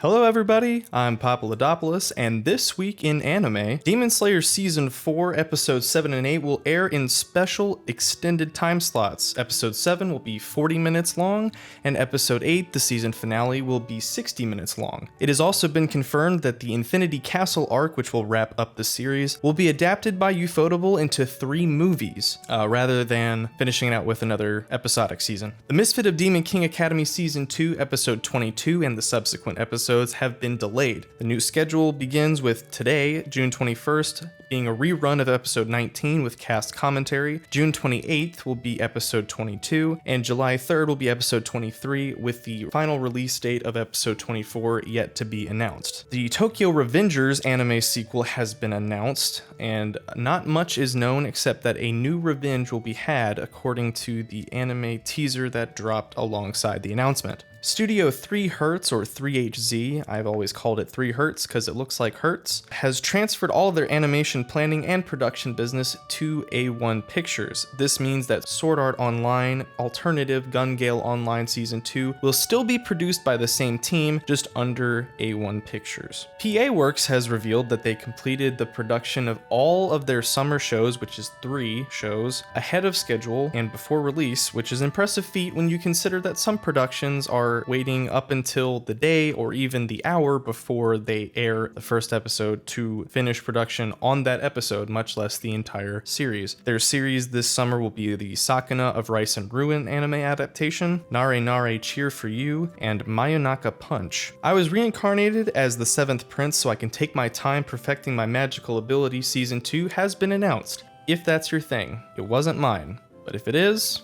Hello everybody, I'm Papadopoulos, and this week in anime, Demon Slayer Season 4, Episodes 7 and 8 will air in special extended time slots. Episode 7 will be 40 minutes long, and Episode 8, the season finale, will be 60 minutes long. It has also been confirmed that the Infinity Castle arc, which will wrap up the series, will be adapted by Ufotable into 3 movies, rather than finishing it out with another episodic season. The Misfit of Demon King Academy Season 2, Episode 22, and the subsequent episodes have been delayed. The new schedule begins with today, June 21st, being a rerun of episode 19 with cast commentary. June 28th will be episode 22, and July 3rd will be episode 23, with the final release date of episode 24 yet to be announced. The Tokyo Revengers anime sequel has been announced, and not much is known except that a new revenge will be had according to the anime teaser that dropped alongside the announcement. Studio 3 Hertz, or 3HZ, I've always called it 3 Hertz because it looks like Hertz, has transferred all of their animation planning and production business to A1 Pictures. This means that Sword Art Online Alternative Gun Gale Online Season 2 will still be produced by the same team, just under A1 Pictures. PA Works has revealed that they completed the production of all of their summer shows, which is 3 shows, ahead of schedule and before release, which is an impressive feat when you consider that some productions are waiting up until the day or even the hour before they air the first episode to finish production on that episode, much less the entire series. Their series this summer will be the Sakuna of Rice and Ruin anime adaptation, Nare Nare Cheer for You, and Mayonaka Punch. I was reincarnated as the 7th prince so I can take my time perfecting my magical ability. Season 2 has been announced. If that's your thing, it wasn't mine, but if it is,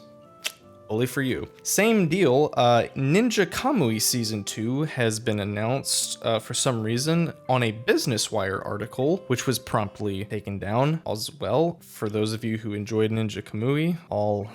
only for you. Same deal, Ninja Kamui Season 2 has been announced for some reason on a Business Wire article, which was promptly taken down as well. For those of you who enjoyed Ninja Kamui, all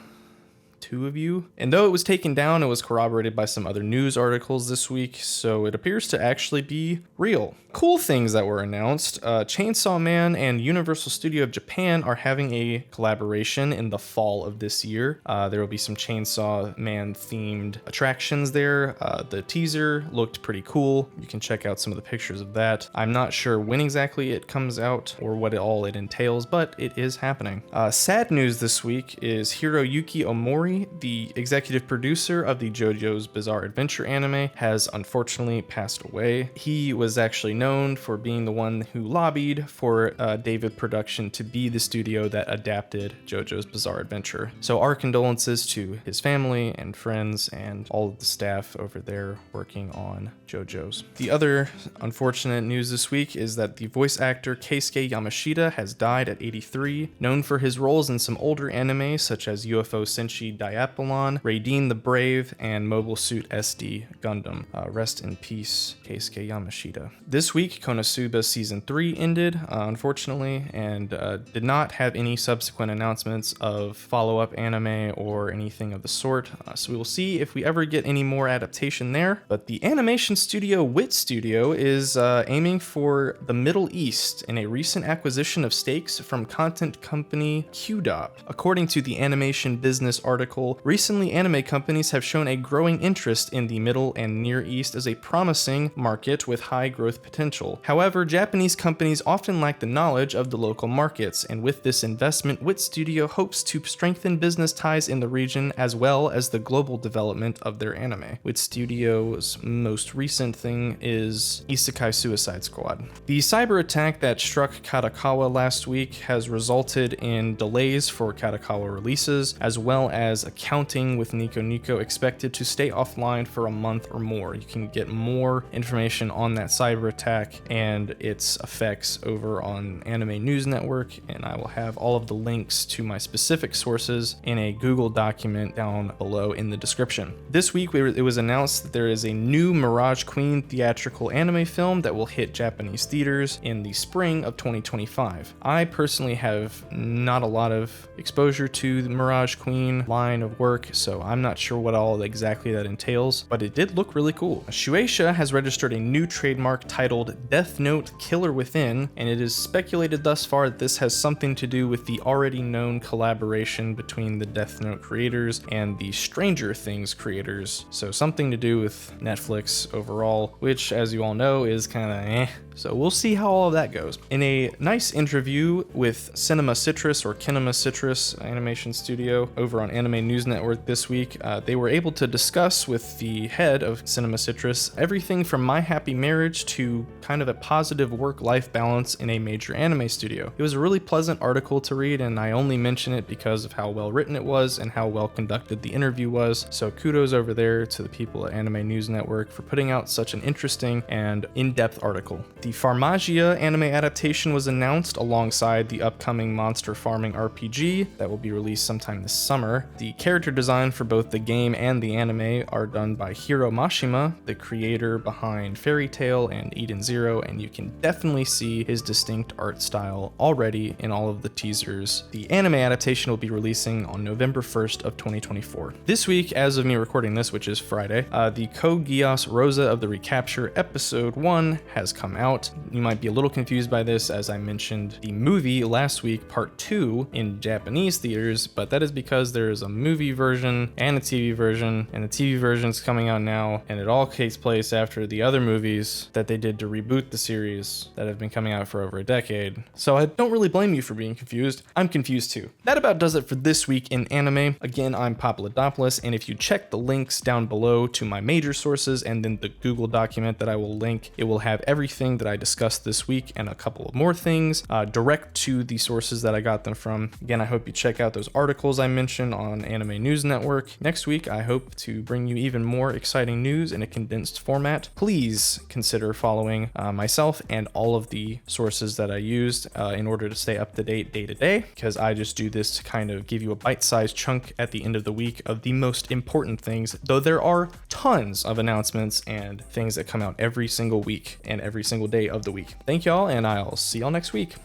2 of you. And though it was taken down, it was corroborated by some other news articles this week, so it appears to actually be real. Cool things that were announced. Chainsaw Man and Universal Studio of Japan are having a collaboration in the fall of this year. There will be some Chainsaw Man themed attractions there. The teaser looked pretty cool. You can check out some of the pictures of that. I'm not sure when exactly it comes out or what all it entails, but it is happening. Sad news this week is Hiroyuki Omori, the executive producer of the JoJo's Bizarre Adventure anime, has unfortunately passed away. He was actually known for being the one who lobbied for David Production to be the studio that adapted JoJo's Bizarre Adventure. So our condolences to his family and friends and all of the staff over there working on JoJo's. The other unfortunate news this week is that the voice actor Keisuke Yamashita has died at 83, known for his roles in some older anime such as UFO Senshi Diapolon, Raiden the Brave, and Mobile Suit SD Gundam. Rest in peace, Keisuke Yamashita. This week, Konosuba Season 3 ended, unfortunately, and did not have any subsequent announcements of follow-up anime or anything of the sort, so we will see if we ever get any more adaptation there. But the animation studio Wit Studio is aiming for the Middle East in a recent acquisition of stakes from content company QDOP. According to the Animation Business article, recently anime companies have shown a growing interest in the Middle and Near East as a promising market with high growth potential. However, Japanese companies often lack the knowledge of the local markets, and with this investment, Wit Studio hopes to strengthen business ties in the region as well as the global development of their anime. Wit Studio's most recent thing is Isekai Suicide Squad. The cyber attack that struck Kadokawa last week has resulted in delays for Kadokawa releases, as well as accounting with Nico Nico expected to stay offline for a month or more. You can get more information on that cyber attack and its effects over on Anime News Network, and I will have all of the links to my specific sources in a Google document down below in the description. This week it was announced that there is a new Mirage Queen theatrical anime film that will hit Japanese theaters in the spring of 2025. I personally have not a lot of exposure to the Mirage Queen line line of work, so I'm not sure what all exactly that entails, but it did look really cool. Shueisha has registered a new trademark titled Death Note Killer Within, and it is speculated thus far that this has something to do with the already known collaboration between the Death Note creators and the Stranger Things creators, so something to do with Netflix overall, which, as you all know, is kind of so we'll see how all of that goes. In a nice interview with Cinema Citrus or Kinema Citrus Animation Studio over on Anime News Network this week, they were able to discuss with the head of Cinema Citrus everything from My Happy Marriage to kind of a positive work-life balance in a major anime studio. It was a really pleasant article to read, and I only mention it because of how well written it was and how well conducted the interview was. So kudos over there to the people at Anime News Network for putting out such an interesting and in-depth article. The Farmagia anime adaptation was announced alongside the upcoming Monster Farming RPG that will be released sometime this summer. The character design for both the game and the anime are done by Hiro Mashima, the creator behind Fairy Tail and Eden Zero, and you can definitely see his distinct art style already in all of the teasers. The anime adaptation will be releasing on November 1st of 2024. This week, as of me recording this, which is Friday, the Code Geass Rosa of the Recapture Episode 1 has come out. You might be a little confused by this, as I mentioned the movie last week, part 2, in Japanese theaters, but that is because there is a movie version and a TV version, and the TV version is coming out now, and it all takes place after the other movies that they did to reboot the series that have been coming out for over a decade. So I don't really blame you for being confused. I'm confused too. That about does it for this week in anime. Again, I'm Papadopoulos, and if you check the links down below to my major sources and then the Google document that I will link, it will have everything that I discussed this week and a couple of more things direct to the sources that I got them from. Again, I hope you check out those articles I mentioned on Anime News Network. Next week, I hope to bring you even more exciting news in a condensed format. Please consider following myself and all of the sources that I used in order to stay up to date day to day, because I just do this to kind of give you a bite-sized chunk at the end of the week of the most important things, though there are tons of announcements and things that come out every single week and every single day of the week. Thank y'all, and I'll see y'all next week.